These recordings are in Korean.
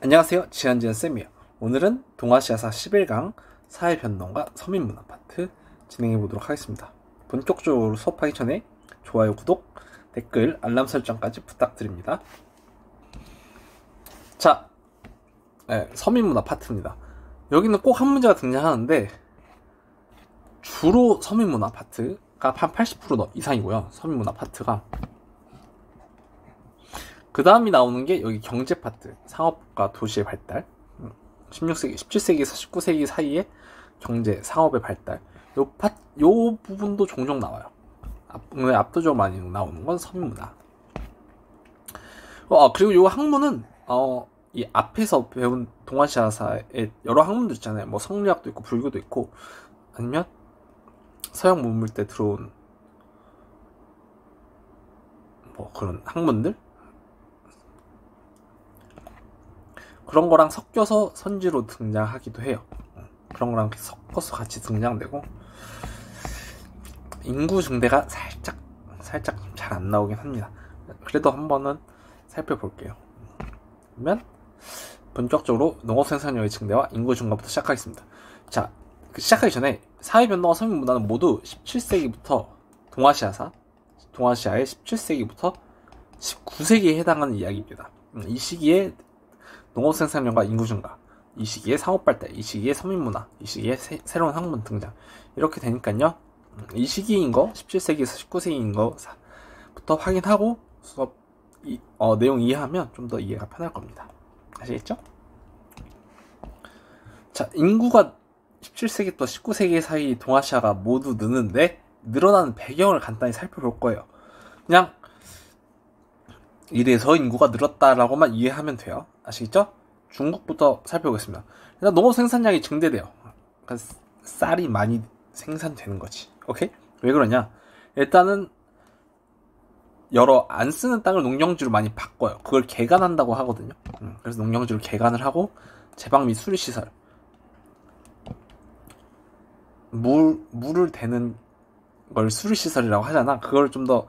안녕하세요, 지한지한쌤이에요. 오늘은 동아시아사 11강 사회변동과 서민문화 파트 진행해보도록 하겠습니다. 본격적으로 수업하기 전에 좋아요, 구독, 댓글, 알람 설정까지 부탁드립니다. 자, 서민문화 파트입니다. 여기는 꼭 한 문제가 등장하는데 주로 서민문화 파트가 한 80% 이상이고요. 서민문화 파트가 그 다음이 나오는 게 여기 경제 파트, 상업과 도시의 발달, 16세기, 17세기에서 19세기 사이에 경제, 상업의 발달, 요 부분도 종종 나와요. 압도적으로 많이 나오는 건 서민문화. 그리고 요 학문은 이 앞에서 배운 동아시아사의 여러 학문도 있잖아요. 뭐 성리학도 있고 불교도 있고, 아니면 서양 문물 때 들어온 뭐 그런 학문들, 그런 거랑 섞여서 선지로 등장하기도 해요. 그런 거랑 섞어서 같이 등장되고, 인구 증대가 살짝 잘 안 나오긴 합니다. 그래도 한번은 살펴볼게요. 그러면 본격적으로 농업 생산량의 증대와 인구 증가부터 시작하겠습니다. 자, 시작하기 전에 사회변동과 서민문화는 모두 17세기부터 동아시아의 17세기부터 19세기에 해당하는 이야기입니다. 이 시기에 농업 생산량과 인구 증가, 이 시기에 상업 발달, 이 시기에 서민문화, 이 시기에 새로운 학문 등장, 이렇게 되니까요, 이 시기인 거, 17세기에서 19세기인 거부터 확인하고 수업 내용 이해하면 좀 더 이해가 편할 겁니다. 아시겠죠? 자, 인구가 17세기부터 19세기 사이 동아시아가 모두 느는데 늘어나는 배경을 간단히 살펴볼 거예요. 그냥 이래서 인구가 늘었다라고만 이해하면 돼요. 아시겠죠? 중국부터 살펴보겠습니다. 일단 농업 생산량이 증대돼요. 그러니까 쌀이 많이 생산되는 거지. 오케이? 왜 그러냐? 일단은 여러 안 쓰는 땅을 농경지로 많이 바꿔요. 그걸 개간한다고 하거든요. 그래서 농경지로 개간을 하고 제방 및 수리시설, 물을 대는 걸 수리시설이라고 하잖아. 그걸 좀 더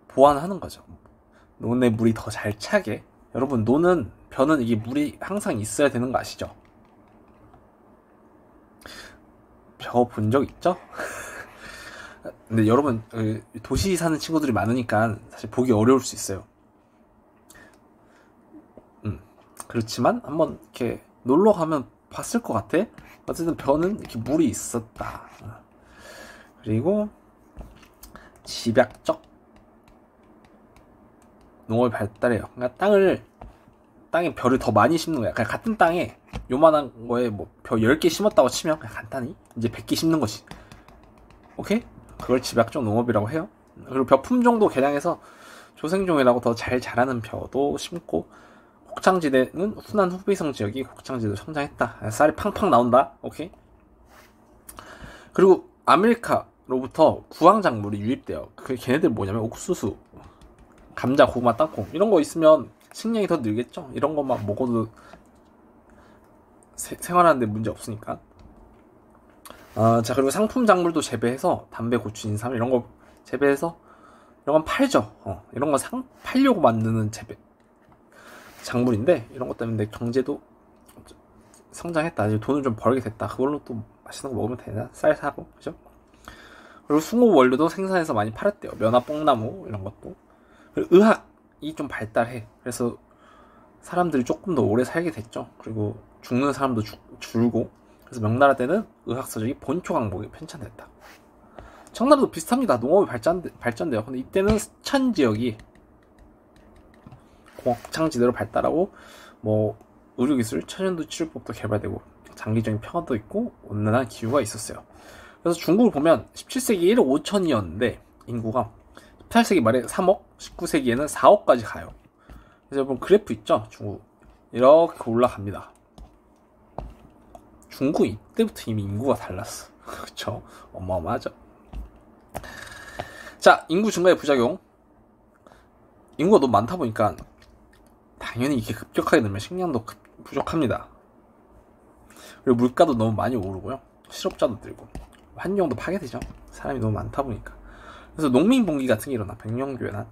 보완하는 거죠. 논에 물이 더 잘 차게. 여러분, 벼는 이게 물이 항상 있어야 되는 거 아시죠? 벼 본 적 있죠? 근데 여러분, 도시 사는 친구들이 많으니까 사실 보기 어려울 수 있어요. 그렇지만 한번 이렇게 놀러 가면 봤을 것 같아. 어쨌든 벼는 이렇게 물이 있었다. 그리고 집약적 농업이 발달해요. 그러니까 땅에 벼를 더 많이 심는 거야. 그냥 같은 땅에 요만한 거에 뭐 벼 10개 심었다고 치면 그냥 간단히 이제 100개 심는 거지. 오케이? 그걸 집약적 농업이라고 해요. 그리고 벼 품종도 개량해서 조생종이라고 더 잘 자라는 벼도 심고, 곡창지대는 후난 후베이성 지역이 곡창지대로 성장했다. 쌀이 팡팡 나온다. 오케이? 그리고 아메리카로부터 구황작물이 유입돼요. 걔네들 뭐냐면 옥수수, 감자, 고구마, 땅콩 이런 거 있으면 식량이 더 늘겠죠. 이런 것만 먹어도 생활하는데 문제 없으니까. 자, 그리고 상품 작물도 재배해서 담배, 고추, 인삼 이런 거 재배해서 이런 건 팔죠. 이런 건 팔려고 만드는 재배 작물인데, 이런 것 때문에 경제도 성장했다. 이제 돈을 좀 벌게 됐다. 그걸로 또 맛있는 거 먹으면 되나? 쌀 사고, 그죠? 그리고 숭늉 원료도 생산해서 많이 팔았대요. 면화, 뽕나무 이런 것도. 그리고 의학이 좀 발달해. 그래서 사람들이 조금 더 오래 살게 됐죠. 그리고 죽는 사람도 줄고. 그래서 명나라 때는 의학 서적이 본초 강목이 편찬됐다. 청나라도 비슷합니다. 농업이 발전돼요. 근데 이때는 스찬 지역이 곡창지대로 발달하고, 뭐 의료기술, 천연두 치료법도 개발되고, 장기적인 평화도 있고 온난한 기후가 있었어요. 그래서 중국을 보면 17세기 1억 5천이었는데 인구가 18세기 말에 3억, 19세기에는 4억까지 가요. 그래서 여러분 그래프 있죠? 중국 이렇게 올라갑니다. 중국 이때부터 이미 인구가 달랐어. 그쵸? 어마어마하죠. 자, 인구 증가의 부작용. 인구가 너무 많다 보니까 당연히 이게 급격하게 늘면 식량도 부족합니다. 그리고 물가도 너무 많이 오르고요. 실업자도 늘고 환경도 파괴되죠. 사람이 너무 많다 보니까. 그래서 농민봉기 같은 게 일어나. 백령교회난.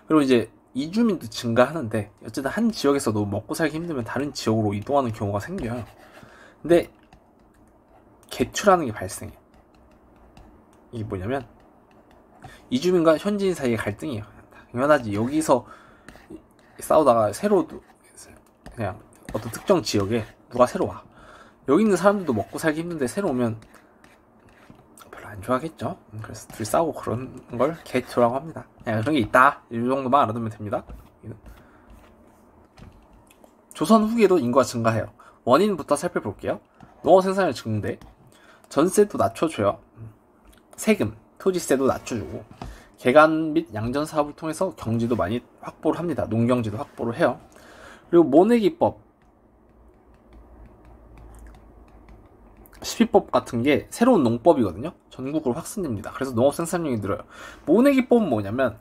그리고 이제 이주민도 증가하는데 어쨌든 한 지역에서 너무 먹고 살기 힘들면 다른 지역으로 이동하는 경우가 생겨요. 근데 개투라는 게 발생해요. 이게 뭐냐면 이주민과 현지인 사이의 갈등이에요. 당연하지. 여기서 싸우다가 새로 그냥 어떤 특정 지역에 누가 새로 와. 여기 있는 사람들도 먹고 살기 힘든데 새로 오면 별로 안 좋아하겠죠. 그래서 둘이 싸우고 그런 걸 개투라고 합니다. 그냥 그런 게 있다. 이 정도만 알아두면 됩니다. 조선 후기에도 인구가 증가해요. 원인부터 살펴볼게요. 농업 생산량이 증대, 전세도 낮춰줘요. 세금, 토지세도 낮춰주고, 개간 및 양전 사업을 통해서 경지도 많이 확보를 합니다. 농경지도 확보를 해요. 그리고 모내기법, 시비법 같은 게 새로운 농법이거든요. 전국으로 확산됩니다. 그래서 농업 생산량이 늘어요. 모내기법은 뭐냐면,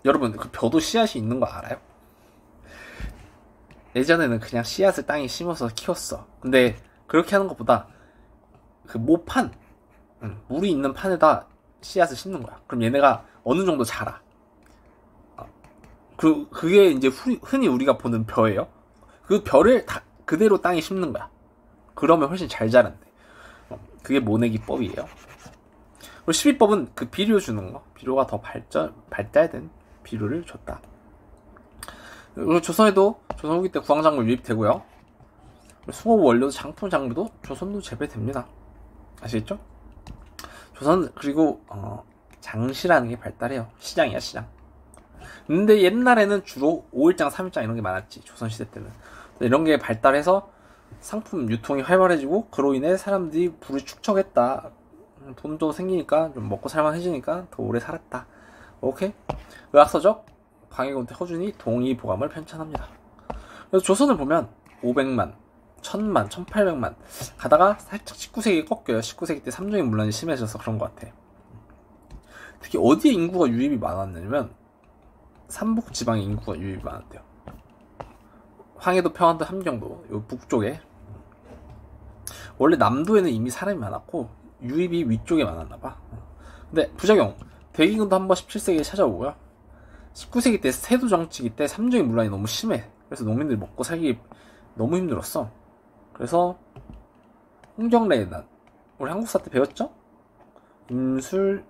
여러분 그 벼도 씨앗이 있는 거 알아요? 예전에는 그냥 씨앗을 땅에 심어서 키웠어. 근데 그렇게 하는 것보다 그 모판, 물이 있는 판에다 씨앗을 심는 거야. 그럼 얘네가 어느 정도 자라. 그게 이제 흔히 우리가 보는 벼예요. 그 벼를 다 그대로 땅에 심는 거야. 그러면 훨씬 잘 자란대. 그게 모내기법이에요. 그리고 시비법은 그 비료 주는 거. 비료가 더 발달된 비료를 줬다. 그리고 조선에도 조선 후기 때 구황작물 유입되고요. 수고 원료도 장품 작물도 조선도 재배됩니다. 아시겠죠? 조선 그리고 장시라는 게 발달해요. 시장이야 시장. 근데 옛날에는 주로 5일장 3일장 이런 게 많았지. 조선시대 때는 이런 게 발달해서 상품 유통이 활발해지고 그로 인해 사람들이 부를 축적했다. 돈도 생기니까 좀 먹고 살만해지니까 더 오래 살았다. 오케이? 의학서적 광해군대 허준이 동의보감을 편찬합니다. 그래서 조선을 보면 500만, 1000만, 1800만 가다가 살짝 19세기에 꺾여요. 19세기 때 삼종의 문란이 심해져서 그런 것 같아. 특히 어디에 인구가 유입이 많았냐면 삼북지방에 인구가 유입이 많았대요. 황해도, 평안도, 함경도 요 북쪽에. 원래 남도에는 이미 사람이 많았고 유입이 위쪽에 많았나봐. 근데 부작용, 대기근도 한번 17세기에 찾아오고요. 19세기 때 세도 정치기 때 삼종의 문란이 너무 심해. 그래서 농민들이 먹고 살기 너무 힘들었어. 그래서 홍경래난 우리 한국사 때 배웠죠? 임술,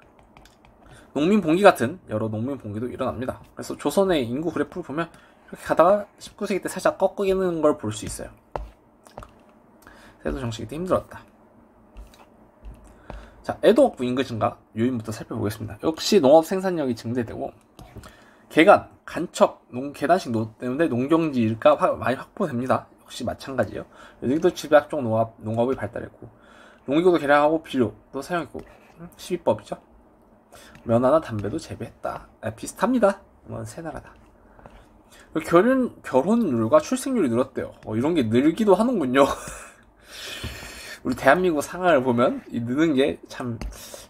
농민봉기 같은 여러 농민봉기도 일어납니다. 그래서 조선의 인구 그래프를 보면 이렇게 가다가 19세기 때 살짝 꺾이는 걸 볼 수 있어요. 세도 정치기 때 힘들었다. 자, 애도업부 인구 증가 요인부터 살펴보겠습니다. 역시 농업 생산력이 증대되고 개간, 간척, 계단식 노 때문에 농경지가 많이 확보됩니다. 역시 마찬가지예요. 여기도 집약종 농업이 발달했고 농기구도 개량하고 비료도 사용했고 시비법이죠. 면화나 담배도 재배했다. 비슷합니다. 세 나라다. 결혼율과 출생률이 늘었대요. 이런 게 늘기도 하는군요. 우리 대한민국 상황을 보면 이 느는 게 참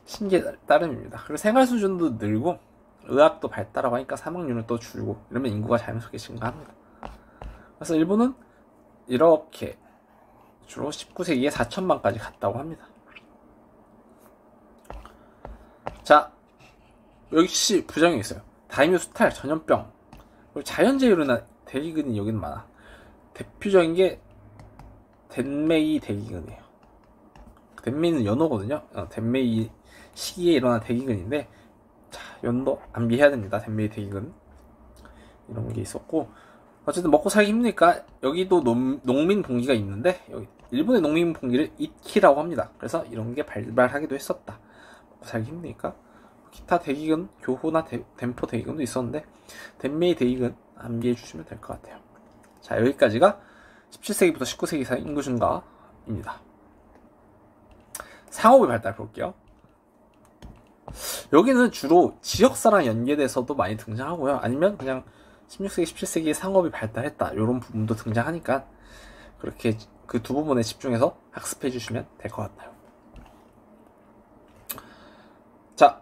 신기에 따름입니다. 그리고 생활 수준도 늘고 의학도 발달하고 하니까 사망률은 또 줄고 이러면 인구가 자연스럽게 증가합니다. 그래서 일본은 이렇게 주로 19세기에 4천만까지 갔다고 합니다. 자, 역시 부작용이 있어요. 다이묘 수탈, 전염병, 그리고 자연재해로 인한 대기근이 여기는 많아. 대표적인 게 덴메이 대기근이에요. 덴메이는 연어거든요. 덴메이 시기에 일어난 대기근인데, 자, 연도 암기해야 됩니다. 덴메이 대기근 이런 게 있었고, 어쨌든 먹고 살기 힘드니까 여기도 농민 봉기가 있는데 여기 일본의 농민 봉기를 이키라고 합니다. 그래서 이런 게 발발하기도 했었다. 먹고 살기 힘드니까. 기타 대기근, 교호나 덴포 대기근도 있었는데 덴메이 대기근 암기해 주시면 될 것 같아요. 자, 여기까지가 17세기부터 19세기 사이 인구 증가입니다. 상업의 발달 볼게요. 여기는 주로 지역사랑 연계돼서도 많이 등장하고요. 아니면 그냥 16세기, 17세기에 상업이 발달했다. 이런 부분도 등장하니까 그렇게 그 두 부분에 집중해서 학습해 주시면 될 것 같아요. 자,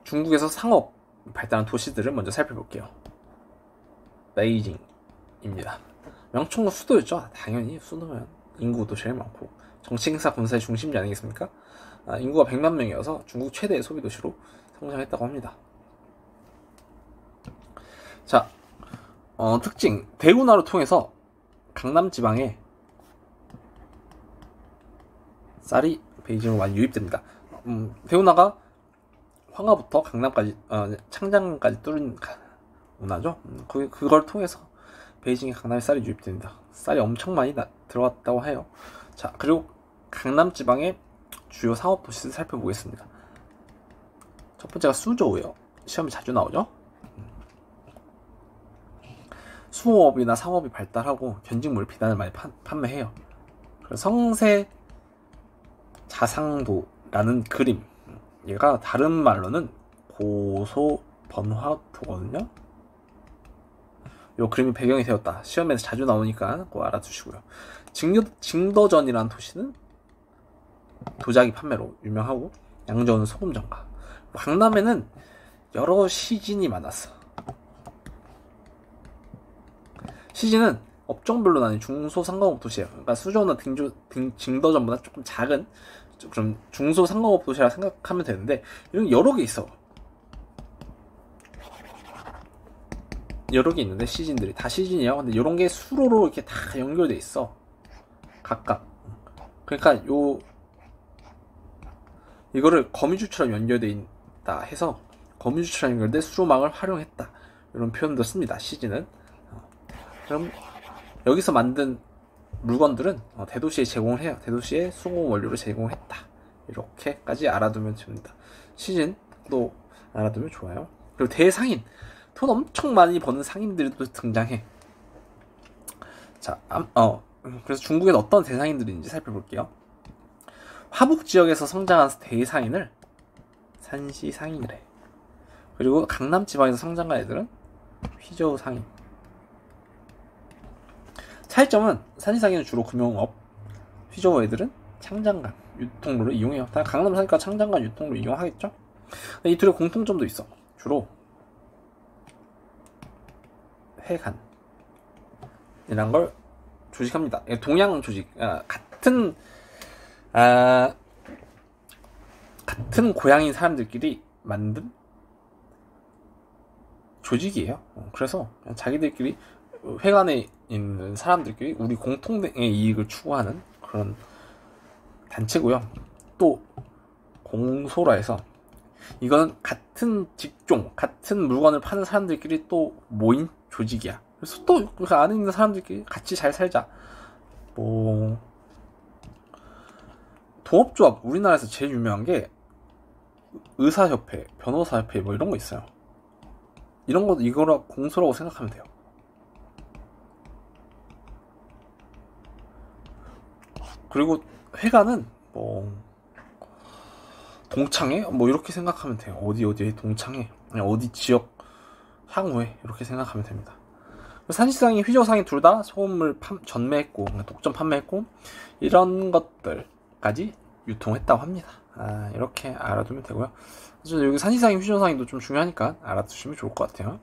중국에서 상업 발달한 도시들을 먼저 살펴볼게요. 베이징입니다. 명칭은 수도였죠. 당연히 수도면 인구도 제일 많고 정치행사 군사의 중심지 아니겠습니까? 인구가 100만 명이어서 중국 최대의 소비도시로 성장했다고 합니다. 자, 특징. 대운하를 통해서 강남 지방에 쌀이 베이징으로 많이 유입됩니다. 대운하가 황하부터 강남까지, 창장까지 뚫은 운하죠. 그걸 통해서 베이징에 강남에 쌀이 유입됩니다. 쌀이 엄청 많이 들어갔다고 해요. 자, 그리고 강남 지방의 주요 상업 도시를 살펴보겠습니다. 첫 번째가 수저우예요. 시험에 자주 나오죠. 수호업이나 상업이 발달하고 견직물 비단을 많이 판매해요. 그래서 성세 자상도라는 그림, 얘가 다른 말로는 고소번화도거든요. 요 그림이 배경이 되었다. 시험에서 자주 나오니까 꼭 알아두시고요. 징더전이라는 도시는 도자기 판매로 유명하고, 양저우는 소금 정가. 강남에는 여러 시진이 많았어. 시진은 업종별로 나뉜 중소상공업 도시예요. 그러니까 수저우나 징더전보다 조금 작은, 그럼 중소상공업 도시라 생각하면 되는데, 이런 여러 개 있어. 여러 개 있는데, 시진들이 다 시진이에요. 근데 이런 게 수로로 이렇게 다 연결돼 있어. 각각. 그러니까 이거를 거미줄처럼 연결돼 있다 해서 거미줄처럼 연결된 수로망을 활용했다, 이런 표현도 씁니다. 시진은. 그럼 여기서 만든 물건들은 대도시에 제공을 해요. 대도시에 수공 원료를 제공했다, 이렇게까지 알아두면 됩니다. 시진도 알아두면 좋아요. 그리고 대상인, 돈 엄청 많이 버는 상인들도 등장해. 자, 그래서 중국에는 어떤 대상인들이 있는지 살펴볼게요. 화북 지역에서 성장한 대상인을 산시상인이래. 그리고 강남 지방에서 성장한 애들은 휘저우 상인. 차이점은 산시상인은 주로 금융업, 휘저우 애들은 창장간 유통로를 이용해요. 다 강남 사니까 창장간 유통로 이용하겠죠. 이 둘의 공통점도 있어. 주로 회관 이란 걸 조직합니다. 동양 조직, 같은 고향인 사람들끼리 만든 조직이에요. 그래서 자기들끼리, 회관에 있는 사람들끼리 우리 공통의 이익을 추구하는 그런 단체고요. 또 공소라 해서, 이거는 같은 직종, 같은 물건을 파는 사람들끼리 또 모인 조직이야. 그래서 또 그 안에 있는 사람들끼리 같이 잘 살자. 동업조합, 우리나라에서 제일 유명한 게 의사협회, 변호사협회 이런 거 있어요. 이런 것도 이거라 공소라고 생각하면 돼요. 그리고 회관은 동창회 이렇게 생각하면 돼요. 어디에 동창회, 어디 지역 향후에, 이렇게 생각하면 됩니다. 산시상인, 휘저우상인 둘 다 소금을 전매했고, 독점 판매했고, 이런 것들까지 유통했다고 합니다. 이렇게 알아두면 되고요. 그래서 여기 산시상인, 휘저우상인도 좀 중요하니까 알아두시면 좋을 것 같아요.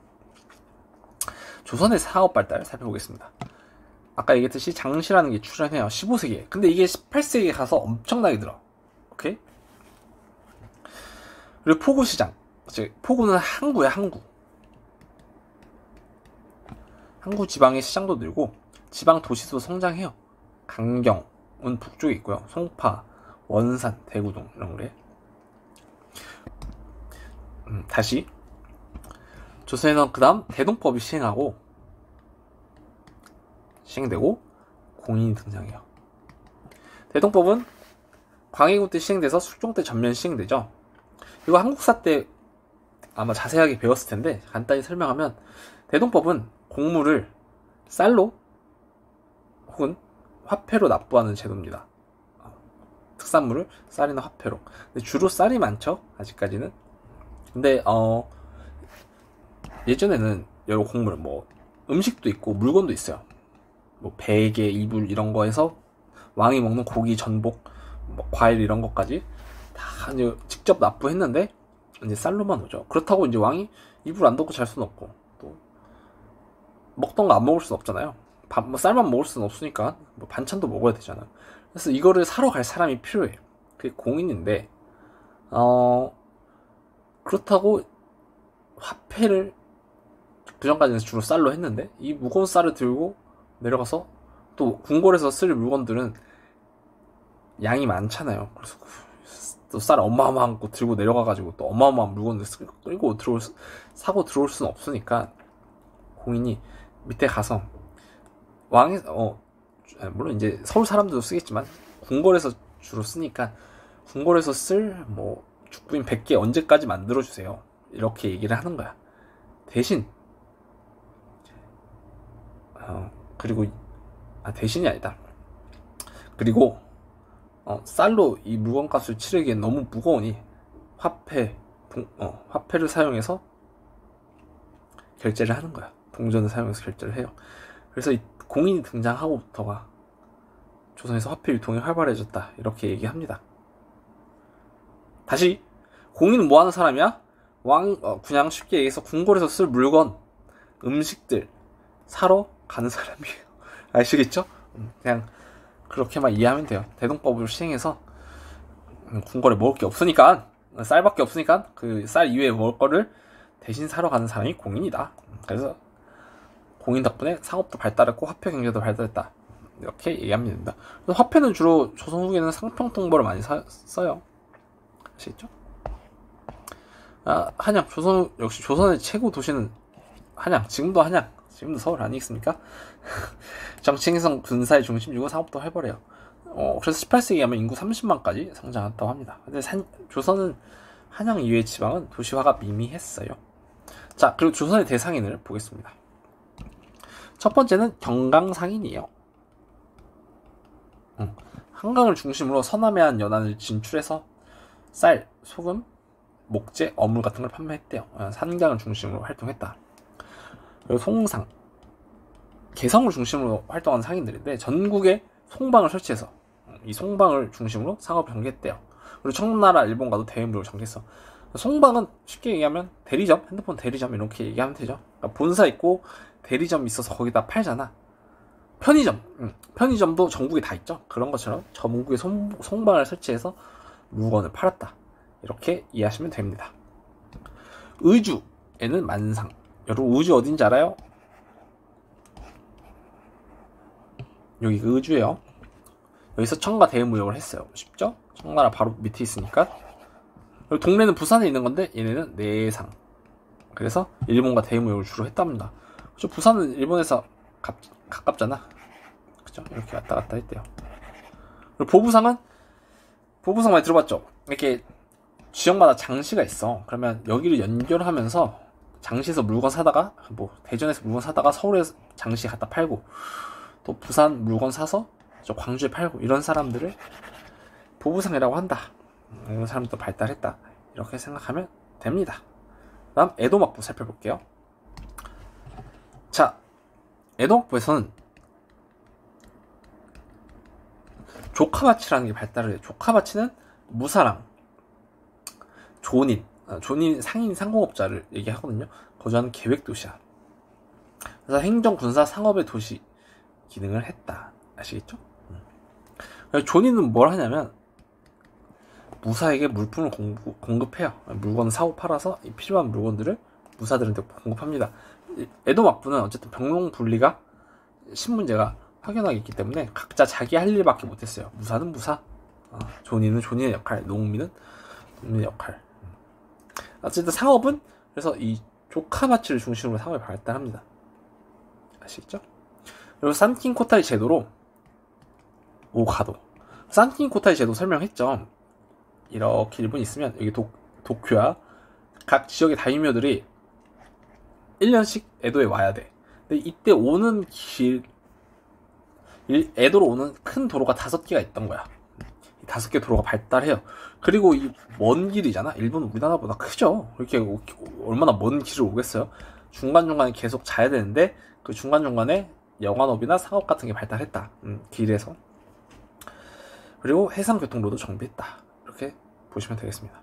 조선의 사업 발달 살펴보겠습니다. 아까 얘기했듯이 장시라는 게 출현해요. 15세기에. 근데 이게 18세기에 가서 엄청나게 늘어. 오케이? 그리고 포구시장. 포구는 항구야, 항구. 항구 지방의 시장도 늘고, 지방 도시도 성장해요. 강경은 북쪽에 있고요. 송파, 원산, 대구동 이런 거래. 다시 조선에는 그 다음 대동법이 시행되고 공인이 등장해요. 대동법은 광해군 때 시행돼서 숙종 때 전면 시행되죠. 이거 한국사 때 아마 자세하게 배웠을 텐데 간단히 설명하면, 대동법은 곡물을 쌀로 혹은 화폐로 납부하는 제도입니다. 특산물을 쌀이나 화폐로. 근데 주로 쌀이 많죠, 아직까지는. 근데 예전에는 여러 곡물, 음식도 있고 물건도 있어요. 베개, 이불 이런 거에서 왕이 먹는 고기, 전복, 과일 이런 것까지 다 이제 직접 납부했는데, 이제 쌀로만 오죠. 그렇다고 이제 왕이 이불 안 덮고 잘 수는 없고, 또 먹던 거 안 먹을 수는 없잖아요. 쌀만 먹을 수는 없으니까 반찬도 먹어야 되잖아요. 그래서 이거를 사러 갈 사람이 필요해. 그게 공인인데, 그렇다고 화폐를 그 전까지는 주로 쌀로 했는데 이 무거운 쌀을 들고 내려가서 또 궁궐에서 쓸 물건들은 양이 많잖아요. 그래서 또 쌀 어마어마한 거 들고 내려가가지고 또 어마어마한 물건들 끌고 사고 들어올 수는 없으니까 공인이 밑에 가서 왕의 물론 이제 서울 사람들도 쓰겠지만 궁궐에서 주로 쓰니까 궁궐에서 쓸 뭐 죽부인 100개 언제까지 만들어주세요. 이렇게 얘기를 하는 거야. 대신 그리고 대신이 아니다. 그리고 쌀로 이 물건값을 치르기엔 너무 무거우니 화폐를 사용해서 결제를 하는 거야. 동전을 사용해서 결제를 해요. 그래서 이 공인이 등장하고부터가 조선에서 화폐 유통이 활발해졌다. 이렇게 얘기합니다. 다시 공인은 뭐 하는 사람이야? 그냥 쉽게 얘기해서 궁궐에서 쓸 물건, 음식들 사러 가는 사람이에요. 아시겠죠? 그냥 그렇게만 이해하면 돼요. 대동법을 시행해서 궁궐에 먹을 게 없으니까 쌀밖에 없으니까 그 쌀 이외에 먹을 거를 대신 사러 가는 사람이 공인이다. 그래서 공인 덕분에 상업도 발달했고 화폐 경제도 발달했다. 이렇게 얘기하면 됩니다. 그래서 화폐는 주로 조선 후기에는 상평통보를 많이 써요. 아시겠죠? 한양 역시 조선의 최고 도시는 한양. 지금도 서울 아니겠습니까? 정치 행성 군사의 중심지고 상업도 활발해요. 그래서 18세기에 하면 인구 30만까지 성장했다고 합니다. 근데 조선은 한양 이외의 지방은 도시화가 미미했어요. 자, 그리고 조선의 대상인을 보겠습니다. 첫 번째는 경강상인이에요. 한강을 중심으로 서남해안 연안을 진출해서 쌀, 소금, 목재, 어물 같은 걸 판매했대요. 산강을 중심으로 활동했다. 그리고 송상, 개성을 중심으로 활동하는 상인들인데 전국에 송방을 설치해서 이 송방을 중심으로 상업을 전개했대요. 그리고 청나라, 일본과도 대외무역을 전개했어. 송방은 쉽게 얘기하면 대리점, 핸드폰 대리점 이렇게 얘기하면 되죠. 그러니까 본사 있고 대리점 있어서 거기다 팔잖아. 편의점도 전국에 다 있죠. 그런 것처럼 전국에 송방을 설치해서 물건을 팔았다. 이렇게 이해하시면 됩니다. 의주에는 만상. 여러분 의주 어딘지 알아요? 여기 의주예요. 여기서 청과 대무역을 했어요. 쉽죠? 청나라 바로 밑에 있으니까. 그리고 동네는 부산에 있는 건데 얘네는 내상. 그래서 일본과 대무역을 주로 했답니다. 그렇죠? 부산은 일본에서 가깝잖아. 그죠? 이렇게 왔다 갔다 했대요. 그리고 보부상 많이 들어봤죠? 이렇게 지역마다 장시가 있어. 그러면 여기를 연결하면서 장시에서 물건 사다가 대전에서 물건 사다가 서울에 장시 갖다 팔고 또 부산 물건 사서 광주에 팔고 이런 사람들을 보부상이라고 한다. 이런 사람도 발달했다. 이렇게 생각하면 됩니다. 다음 에도막부 살펴볼게요. 자, 에도막부에서는 조카바치라는 게 발달을 해요. 조카바치는 무사랑, 존인 상인 상공업자를 얘기하거든요. 거주하는 계획도시야. 그래서 행정, 군사, 상업의 도시 기능을 했다. 아시겠죠? 존인은 뭘 하냐면 무사에게 물품을 공급해요. 물건 사고 팔아서 필요한 물건들을 무사들한테 공급합니다. 에도막부는 어쨌든 병농분리가 신문제가 확연하게 있기 때문에 각자 자기 할 일밖에 못했어요. 무사는 무사, 존인은 존인의 역할, 농민은 농민의 역할. 어쨌든 상업은 그래서 이 조카바치를 중심으로 상업이 발달합니다. 아시겠죠? 그리고 산킹코타이 제도로 오가도. 산킹코타이 제도 설명했죠. 이렇게 일본이 있으면 여기 도쿄야 각 지역의 다이묘들이 1년씩 에도에 와야 돼. 근데 이때 오는 에도로 오는 큰 도로가 5개가 있던 거야. 이 5개 도로가 발달해요. 그리고 이 먼 길이잖아. 일본은 우리나라보다 크죠. 이렇게 얼마나 먼 길을 오겠어요. 중간중간에 계속 자야 되는데 그 중간중간에 영환업이나 상업 같은 게 발달했다. 길에서. 그리고 해상교통로도 정비했다. 이렇게 보시면 되겠습니다.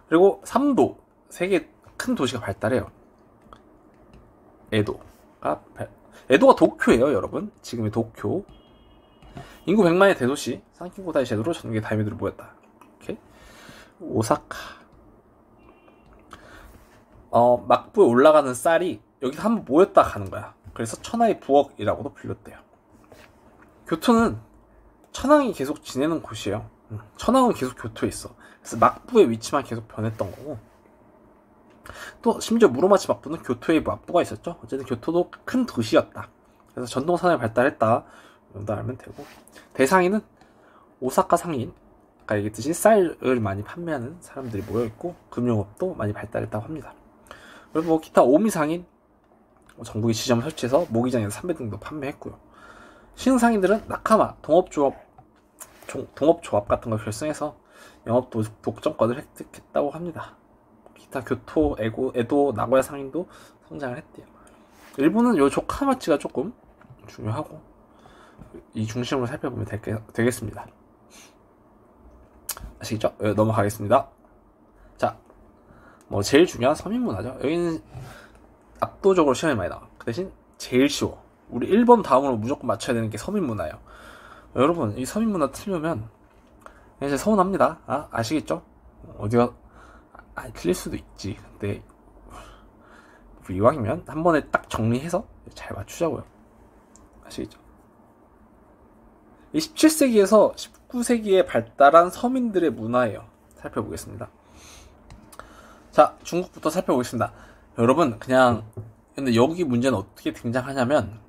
그리고 3도, 3개 큰 도시가 발달해요. 에도가 도쿄예요, 여러분. 지금의 도쿄. 인구 100만의 대도시 산킹코타이 제도로 전국의 다이묘들이 모였다. 이렇게. 오사카. 막부에 올라가는 쌀이 여기서 한번 모였다 가는 거야. 그래서 천하의 부엌이라고도 불렸대요. 교토는 천황이 계속 지내는 곳이에요. 천황은 계속 교토에 있어. 그래서 막부의 위치만 계속 변했던 거고, 또 심지어 무로마치 막부는 교토의 막부가 있었죠. 어쨌든 교토도 큰 도시였다. 그래서 전통산업이 발달했다 정도 알면 되고, 대상인은 오사카 상인, 아까 얘기했듯이 쌀을 많이 판매하는 사람들이 모여있고, 금융업도 많이 발달했다고 합니다. 그리고 뭐 기타 오미상인, 전국에 지점을 설치해서 모기장에서 삼배 등도 판매했고요. 신흥상인들은 나카마, 동업조합 같은 걸 결성해서 영업 독점권을 획득했다고 합니다. 기타 교토, 에도, 나고야 상인도 성장을 했대요. 일본은 요 조카마치가 조금 중요하고, 이 중심으로 살펴보면 되겠습니다. 아시겠죠? 넘어가겠습니다. 자, 뭐 제일 중요한 서민문화죠. 여기는 압도적으로 시험이 많이 나와. 그 대신 제일 쉬워. 우리 1번 다음으로 무조건 맞춰야 되는 게 서민문화예요. 여러분, 이 서민문화 틀리면 이제 서운합니다. 아시겠죠? 어디가 틀릴 수도 있지. 근데 이왕이면 한 번에 딱 정리해서 잘 맞추자고요. 아시겠죠? 이 17세기에서 19세기에 발달한 서민들의 문화예요. 살펴보겠습니다. 자, 중국부터 살펴보겠습니다. 여러분, 그냥 근데 여기 문제는 어떻게 등장하냐면,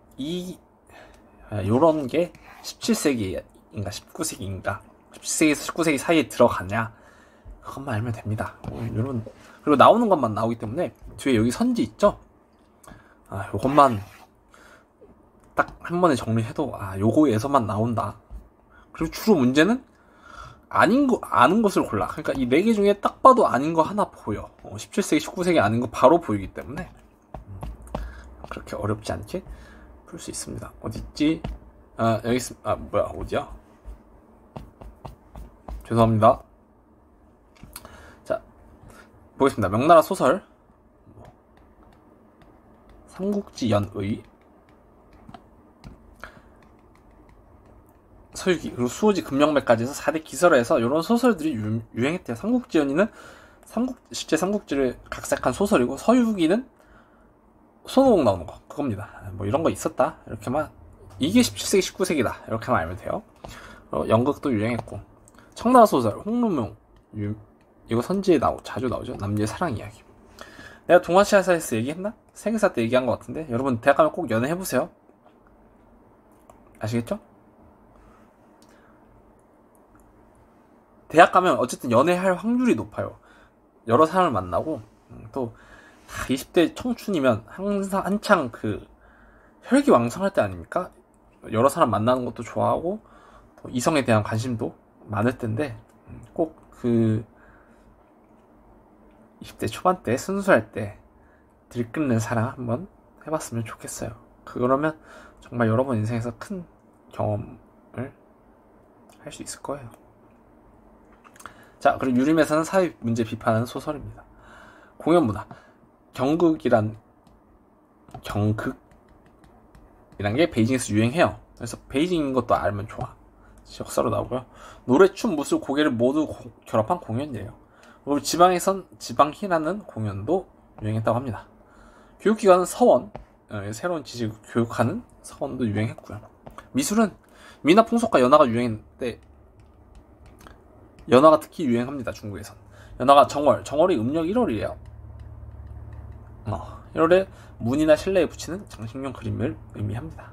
요런 게 17세기인가 19세기인가 17세기에서 19세기 사이에 들어가냐, 그것만 알면 됩니다. 여러분, 그리고 나오는 것만 나오기 때문에 뒤에 여기 선지 있죠? 요것만 딱 한 번에 정리해도 요거에서만 나온다. 그리고 주로 문제는 아는 것을 골라. 그러니까 이 4개 중에 딱 봐도 아닌 거 하나 보여. 17세기 19세기 아닌 거 바로 보이기 때문에 그렇게 어렵지 않게 풀 수 있습니다. 어디 있지? 여기 있습니다. 뭐야, 어디야? 죄송합니다. 자, 보겠습니다. 명나라 소설, 삼국지 연의, 서유기, 그리고 수호지 금명매까지 해서 4대 기설에서 이런 소설들이 유행했대요. 삼국지 연의는 실제 삼국지를 각색한 소설이고, 서유기는 손오공 나오는 거, 그겁니다. 뭐 이런 거 있었다, 이렇게만, 이게 17세기 19세기다 이렇게만 알면 돼요. 연극도 유행했고, 청나라 소설 홍루명, 이거 선지에 자주 나오죠. 남녀의 사랑 이야기. 내가 동아시아사에서 얘기했나? 세계사 때 얘기한 것 같은데, 여러분 대학 가면 꼭 연애해보세요. 아시겠죠? 대학 가면 어쨌든 연애할 확률이 높아요. 여러 사람을 만나고, 또 20대 청춘이면 항상 한창 그 혈기왕성할 때 아닙니까? 여러 사람 만나는 것도 좋아하고, 또 이성에 대한 관심도 많을 텐데, 꼭 그 20대 초반 때 순수할 때 들끓는 사랑 한번 해봤으면 좋겠어요. 그러면 정말 여러분 인생에서 큰 경험을 할 수 있을 거예요. 자, 그리고 유림에서는 사회 문제 비판하는 소설입니다. 공연문화, 경극이란 게 베이징에서 유행해요. 그래서 베이징인 것도 알면 좋아. 역사로 나오고요. 노래, 춤, 무술, 고개를 모두 결합한 공연이에요. 그리고 지방에선 지방희라는 공연도 유행했다고 합니다. 교육기관은 서원, 새로운 지식을 교육하는 서원도 유행했고요. 미술은 미나 풍속과 연화가 유행했는데, 연화가 특히 유행합니다. 중국에선. 연화가 정월이 음력 1월이에요. 1월에 문이나 실내에 붙이는 장식용 그림을 의미합니다.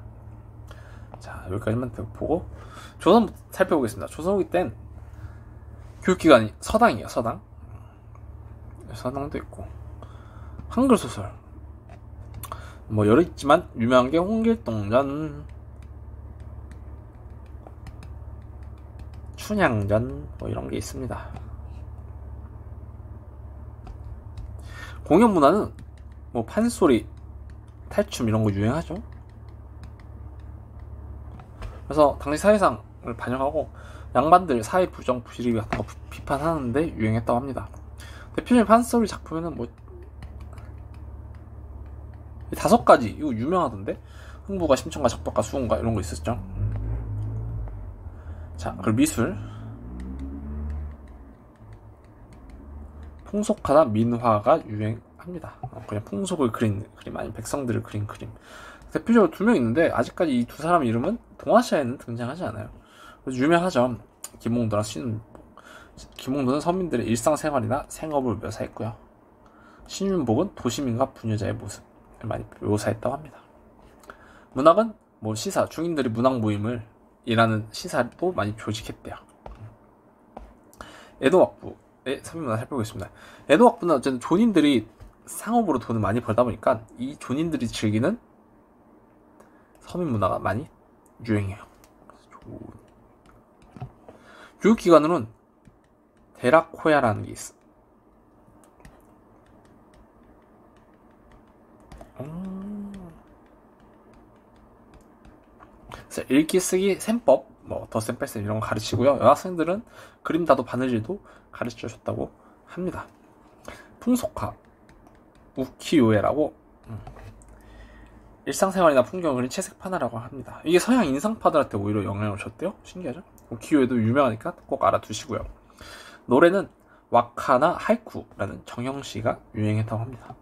자, 여기까지만 보고 조선 살펴보겠습니다. 조선 후기 땐 교육기관이 서당이에요. 서당도 있고, 한글 소설 뭐 여러 있지만 유명한 게 홍길동전, 춘향전 뭐 이런 게 있습니다. 공연 문화는 뭐 판소리, 탈춤 이런 거 유행하죠. 그래서 당시 사회상을 반영하고 양반들 사회 부정 부실이 같은 거 비판하는데 유행했다고 합니다. 대표적인 판소리 작품에는 뭐 5가지 이거 유명하던데, 흥부가 심청가 적벽가 수훈가 이런 거 있었죠. 자, 그리고 미술, 풍속화나 민화가 합니다. 그냥 풍속을 그린 그림 아니면 백성들을 그린 그림. 대표적으로 2명 있는데 아직까지 이 2사람 이름은 동아시아에는 등장하지 않아요. 그래서 유명하죠. 김홍도랑 신윤복. 김홍도는 서민들의 일상생활이나 생업을 묘사했고요. 신윤복은 도시민과 부녀자의 모습을 많이 묘사했다고 합니다. 문학은 뭐 시사, 중인들이 문학 모임을 이라는 시사도 많이 조직했대요. 에도왁부의 서민문화 살펴보겠습니다. 에도왁부는 어쨌든 존인들이 상업으로 돈을 많이 벌다 보니까 이 존인들이 즐기는 서민문화가 많이 유행해요. 교육기관으로는 데라코야라는 게 있어. 그래서 읽기, 쓰기, 셈법, 뭐 덧셈, 뺄셈 이런 거 가르치고요. 여학생들은 그림 다도 바느질도 가르쳐줬다고 합니다. 풍속화, 우키요에라고 일상생활이나 풍경을 그린 채색판화라고 합니다. 이게 서양 인상파들한테 오히려 영향을 줬대요. 신기하죠? 우키요에도 유명하니까 꼭 알아두시고요. 노래는 와카나 하이쿠라는 정형시가 유행했다고 합니다.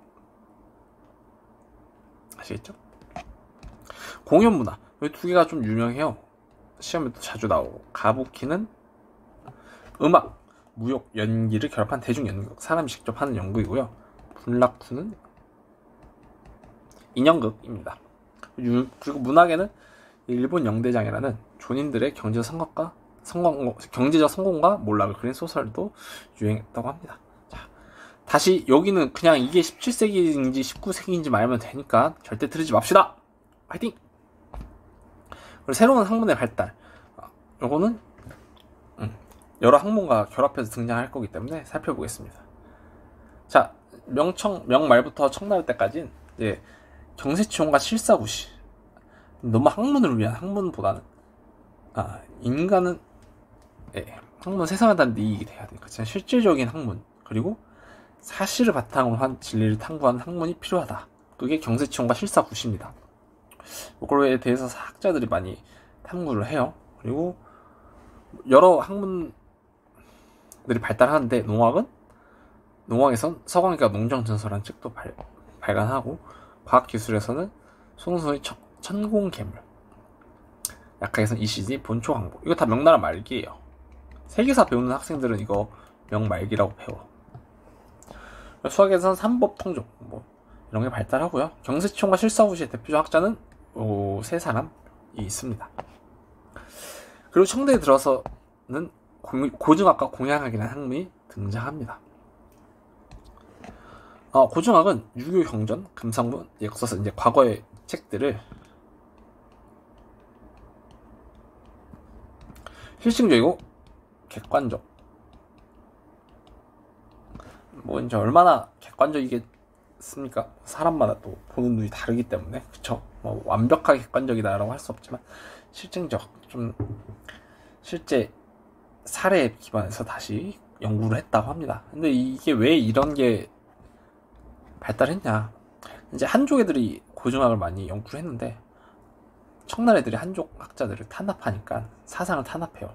아시겠죠? 공연문화, 이 2개가 좀 유명해요. 시험에도 자주 나오고. 가부키는 음악, 무역, 연기를 결합한 대중연극, 사람이 직접 하는 연극이고요. 분락쿠는 인형극입니다. 그리고 문학에는 일본 영대장이라는 존인들의 경제적 성공과 몰락을 그린 소설도 유행했다고 합니다. 자, 다시 여기는 그냥 이게 17세기인지 19세기인지 말하면 되니까 절대 틀리지 맙시다. 화이팅! 그리고 새로운 학문의 발달, 요거는 여러 학문과 결합해서 등장할 거기 때문에 살펴보겠습니다. 자, 명말부터 청나라 때까지는 이제 경세치용과 실사구시, 너무 학문을 위한 학문보다는 인간은 학문 세상에 대한 이익이 돼야 되니까 진짜 실질적인 학문, 그리고 사실을 바탕으로 한 진리를 탐구하는 학문이 필요하다. 그게 경세치용과 실사구시입니다. 이거에 대해서 학자들이 많이 탐구를 해요. 그리고 여러 학문들이 발달하는데 농학에선 서광이가 농정전서라는 책도 발간하고, 과학기술에서는 송승의 천공괴물, 약학에서는 이시지 본초항복, 이거 다 명나라 말기예요. 세계사 배우는 학생들은 이거 명말기라고 배워. 수학에서는 삼법통종 뭐 이런 게 발달하고요. 경세치용과 실사구시의 대표적 학자는 3사람이 있습니다. 그리고 청대에 들어서는 고증학과 공양학이라는 학문이 등장합니다. 고증학은 유교 경전, 금상문, 역사서, 이제 과거의 책들을 실증적이고 객관적, 뭐 이제 얼마나 객관적이겠습니까? 사람마다 또 보는 눈이 다르기 때문에, 그쵸? 뭐 완벽하게 객관적이다라고 할 수 없지만 실증적, 좀 실제 사례에 기반해서 다시 연구를 했다고 합니다. 근데 이게 왜 이런 게 발달했냐? 이제 한족 애들이 고증학을 많이 연구를 했는데 청나라 애들이 한족 학자들을 탄압하니까, 사상을 탄압해요.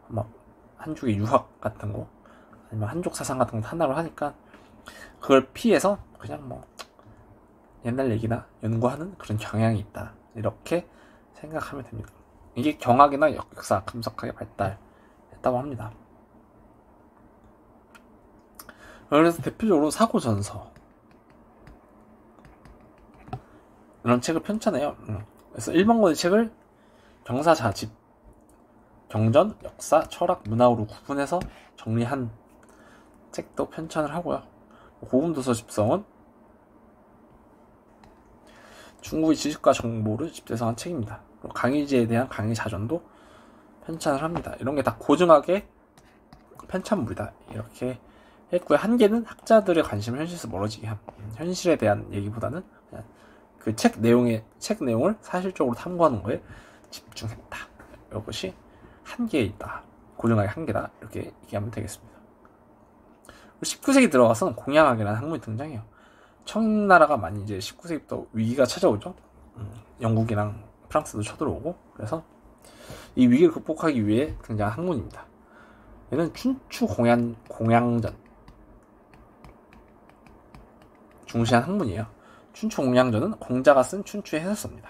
막 한족의 유학 같은 거, 아니면 한족 사상 같은 거 탄압을 하니까 그걸 피해서 그냥 뭐 옛날 얘기나 연구하는 그런 경향이 있다, 이렇게 생각하면 됩니다. 이게 경학이나 역사 금속학에 발달했다고 합니다. 그래서 대표적으로 사고전서 이런 책을 편찬해요. 그래서 1번권의 책을 경사자집, 경전, 역사, 철학, 문학으로 구분해서 정리한 책도 편찬을 하고요. 고금도서 집성은 중국의 지식과 정보를 집대성한 책입니다. 그리고 강의지에 대한 강의 자전도 편찬을 합니다. 이런 게 다 고증학의 편찬물이다, 이렇게 했고요. 한계는 학자들의 관심을 현실에서 멀어지게 함. 현실에 대한 얘기보다는 그냥 그 책 내용을 사실적으로 탐구하는 거에 집중했다. 이것이 한계에 있다, 고증학의 한계다, 이렇게 얘기하면 되겠습니다. 19세기 들어가서는 공양학이라는 학문이 등장해요. 청나라가 많이 이제 19세기부터 위기가 찾아오죠. 영국이랑 프랑스도 쳐들어오고, 그래서 이 위기를 극복하기 위해 등장한 학문입니다. 얘는 춘추 공양전, 중시한 학문이에요. 춘추공양전은 공자가 쓴 춘추의 해설서입니다.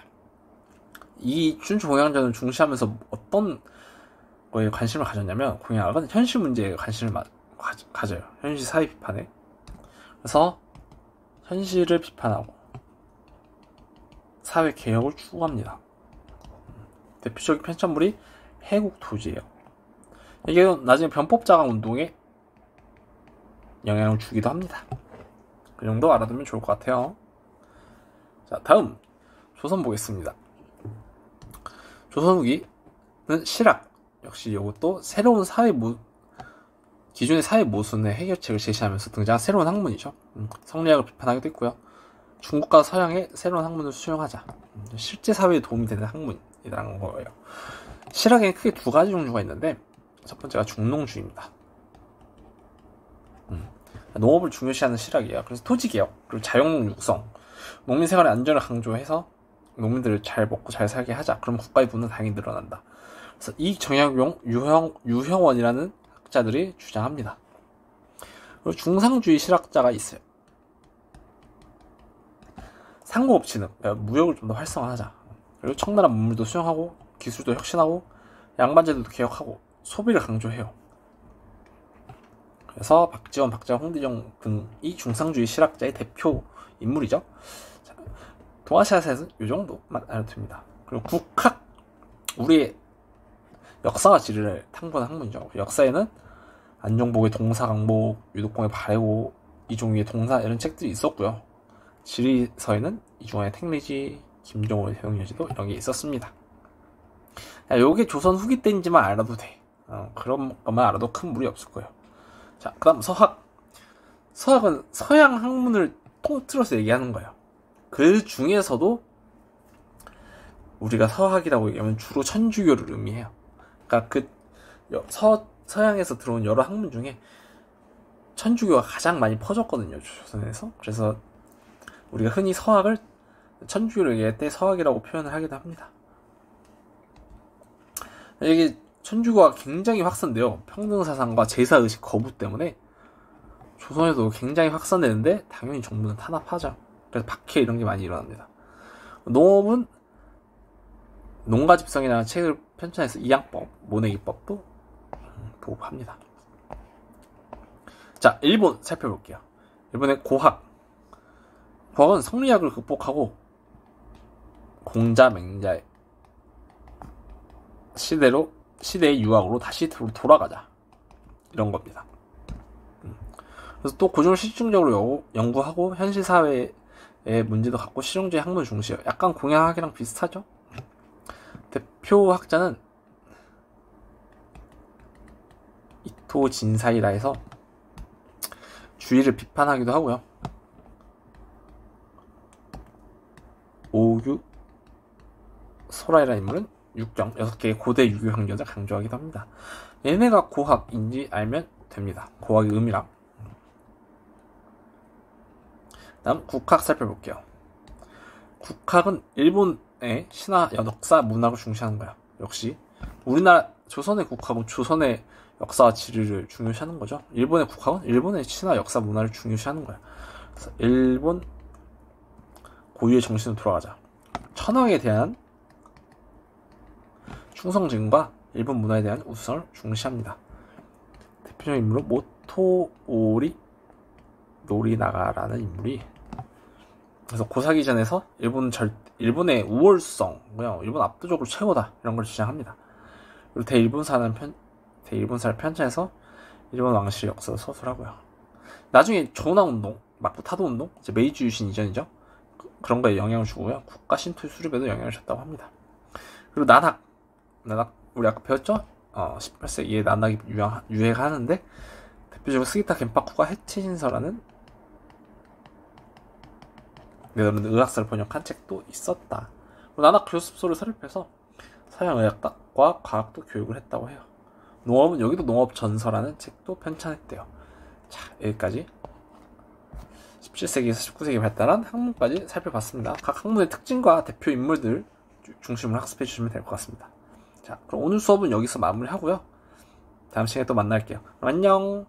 이 춘추공양전을 중시하면서 어떤 거에 관심을 가졌냐면, 공양학은 현실 문제에 관심을 가져요. 현실 사회 비판에. 그래서 현실을 비판하고 사회 개혁을 추구합니다. 대표적인 편찬물이 해국토지예요. 이게 나중에 변법자강 운동에 영향을 주기도 합니다. 그 정도 알아두면 좋을 것 같아요. 자, 다음 조선 보겠습니다. 조선 후기는 실학, 역시 이것도 새로운 기존의 사회 모순의 해결책을 제시하면서 등장한 새로운 학문이죠. 성리학을 비판하기도 했고요. 중국과 서양의 새로운 학문을 수용하자, 실제 사회에 도움이 되는 학문이라는 거예요. 실학에는 크게 두 가지 종류가 있는데, 첫 번째가 중농주의입니다. 농업을 중요시하는 실학이에요. 그래서 토지개혁, 그리고 자영농 육성, 농민 생활의 안전을 강조해서 농민들을 잘 먹고 잘 살게 하자. 그럼 국가의 부는 당연히 늘어난다. 그래서 이 정약용 유형원이라는 학자들이 주장합니다. 그리고 중상주의 실학자가 있어요. 상공업체는 무역을 좀 더 활성화하자. 그리고 청나라 문물도 수용하고 기술도 혁신하고 양반제도도 개혁하고 소비를 강조해요. 그래서 박지원, 박재원, 홍대종 등이 중상주의 실학자의 대표 인물이죠. 자, 동아시아사에서는 이 정도만 알아둡니다. 그리고 국학, 우리의 역사와 지리를 탐구하는 학문이죠. 역사에는 안종복의 동사강목, 유독공의 발해오, 이종휘의 동사 이런 책들이 있었고요. 지리서에는 이중환의 택리지, 김종호의 대동여지도 이런 게 있었습니다. 요게 조선 후기 때인지만 알아도 돼. 그런 것만 알아도 큰 무리 없을 거예요. 자, 그 다음 서학. 서학은 서양 학문을 통틀어서 얘기하는 거예요. 그 중에서도 우리가 서학이라고 얘기하면 주로 천주교를 의미해요. 그러니까 서양에서 들어온 여러 학문 중에 천주교가 가장 많이 퍼졌거든요, 조선에서. 그래서 우리가 흔히 서학을 천주교를 얘기할 때 서학이라고 표현을 하기도 합니다. 이게 천주교가 굉장히 확산돼요. 평등사상과 제사의식 거부 때문에 조선에도 굉장히 확산되는데 당연히 정부는 탄압하죠. 그래서 박해 이런 게 많이 일어납니다. 농업은 농가집성이라는 책을 편찬해서 이양법, 모내기법도 보급합니다. 자, 일본 살펴볼게요. 일본의 고학은 성리학을 극복하고 공자, 맹자의 시대의 유학으로 다시 돌아가자, 이런 겁니다. 그래서 또 고전을 실증적으로 연구하고 현실 사회의 문제도 갖고 실용주의 학문 중시해요. 약간 공양학이랑 비슷하죠. 대표 학자는 이토 진사이라 해서 주의를 비판하기도 하고요. 오유 소라이라는 인물은 6개의 고대 유교 학문을 강조하기도 합니다. 얘네가 고학인지 알면 됩니다. 고학의 의미랑. 다음 국학 살펴볼게요. 국학은 일본의 신화, 역사, 문학을 중시하는 거야. 역시 우리나라 조선의 국학은 조선의 역사와 지리를 중요시하는 거죠. 일본의 국학은 일본의 신화, 역사, 문화를 중요시하는 거야. 그래서 일본 고유의 정신으로 돌아가자. 천황에 대한 충성심과 일본 문화에 대한 우수성을 중시합니다. 대표적인 인물로 모토오리 노리나가라는 인물이, 그래서 고사기전에서 일본의 우월성, 일본 압도적으로 최고다, 이런 걸 주장합니다. 그리고 대일본사를 편찬해서 일본 왕실의 역사를 서술하고요. 나중에 조나운동, 마쿠타도운동, 이제 메이지 유신 이전이죠. 그런 거에 영향을 주고요. 국가 신토 수립에도 영향을 줬다고 합니다. 그리고 난학 우리 아까 배웠죠? 18세기에 난학이 유행하는데 대표적으로 스기타 겐파쿠가 해체신서라는 네덜란드 의학사를 번역한 책도 있었다. 난학 교습소를 설립해서 서양 의학과 과학도 교육을 했다고 해요. 농업은 여기도 농업전서라는 책도 편찬했대요. 자, 여기까지 17세기에서 19세기 발달한 학문까지 살펴봤습니다. 각 학문의 특징과 대표 인물들 중심으로 학습해 주시면 될 것 같습니다. 자, 그럼 오늘 수업은 여기서 마무리하고요. 다음 시간에 또 만날게요. 그럼 안녕.